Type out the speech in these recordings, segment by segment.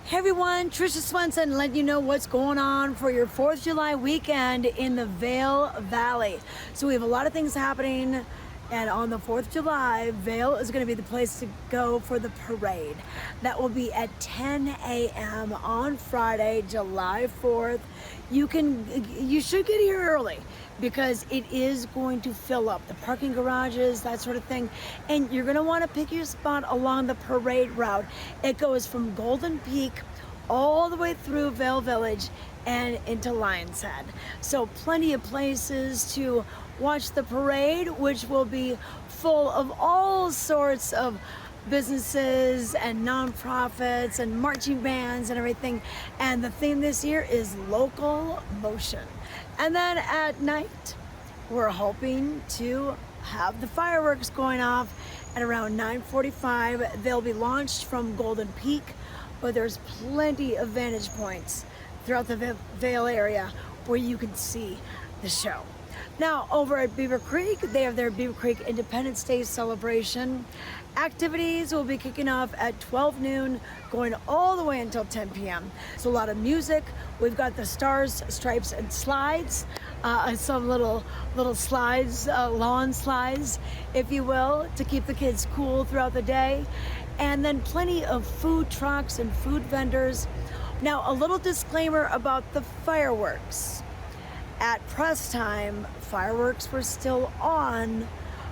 Hey everyone, Tricia Swenson letting you know what's going on for your 4th of July weekend in the Vail Valley. So we have a lot of things happening, and on the 4th of July, Vail is going to be the place to go for the parade. That will be at 10 a.m. on Friday, July 4th. You should get here early because it is going to fill up the parking garages, that sort of thing. And you're gonna wanna pick your spot along the parade route. It goes from Golden Peak all the way through Vail Village and into Lion's Head. So plenty of places to watch the parade, which will be full of all sorts of businesses and nonprofits and marching bands and everything. And the theme this year is local motion. And then at night, we're hoping to have the fireworks going off at around 9:45. They'll be launched from Golden Peak, but there's plenty of vantage points throughout the Vail area where you can see the show. Now, over at Beaver Creek, they have their Beaver Creek Independence Day celebration. Activities will be kicking off at 12 noon, going all the way until 10 p.m. So a lot of music. We've got the Stars, Stripes, and Slides. Some little slides, lawn slides, if you will, to keep the kids cool throughout the day. And then plenty of food trucks and food vendors. Now, a little disclaimer about the fireworks. At press time, fireworks were still on,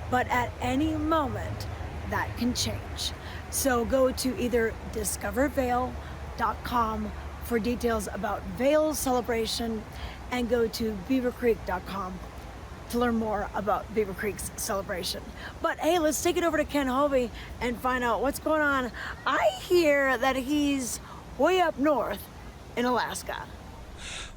but at any moment, that can change. So go to either discovervail.com for details about Vail's celebration, and go to beavercreek.com to learn more about Beaver Creek's celebration. But hey, let's take it over to Ken Hovey and find out what's going on. I hear that he's way up north in Alaska.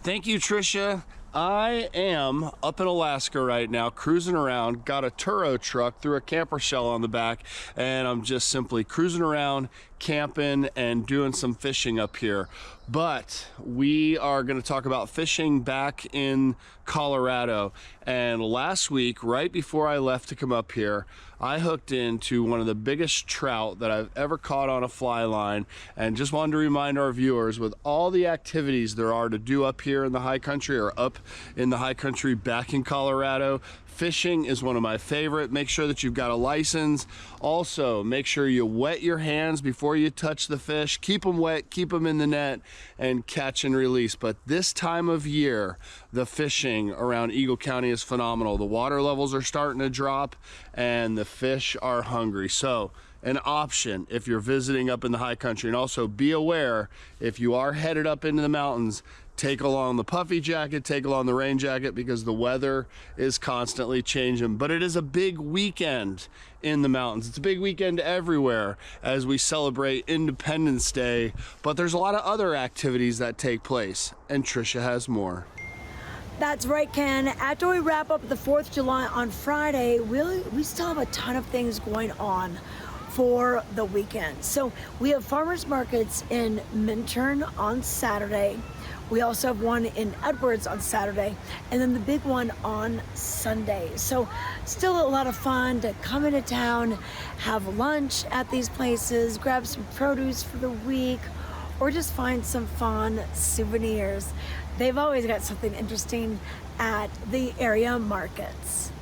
Thank you, Tricia. I am up in Alaska right now, cruising around, got a Turo truck, threw a camper shell on the back, and I'm just simply cruising around, camping, and doing some fishing up here. But we are going to talk about fishing back in Colorado. And last week, right before I left to come up here, I hooked into one of the biggest trout that I've ever caught on a fly line. And just wanted to remind our viewers, with all the activities there are to do up here in the high country, or up in the high country back in Colorado, fishing is one of my favorite. Make sure that you've got a license. Also, make sure you wet your hands before you touch the fish. Keep them wet, keep them in the net, and catch and release. But this time of year, the fishing around Eagle County is phenomenal. The water levels are starting to drop and the fish are hungry. So an option if you're visiting up in the high country. And also be aware, if you are headed up into the mountains, take along the puffy jacket, take along the rain jacket, because the weather is constantly changing. But it is a big weekend in the mountains. It's a big weekend everywhere as we celebrate Independence Day. But there's a lot of other activities that take place, and Tricia has more. That's right, Ken. After we wrap up the 4th of July on Friday, we still have a ton of things going on for the weekend. So we have farmers markets in Minturn on Saturday. We also have one in Edwards on Saturday, and then the big one on Sunday. So still a lot of fun to come into town, have lunch at these places, grab some produce for the week, or just find some fun souvenirs. They've always got something interesting at the area markets.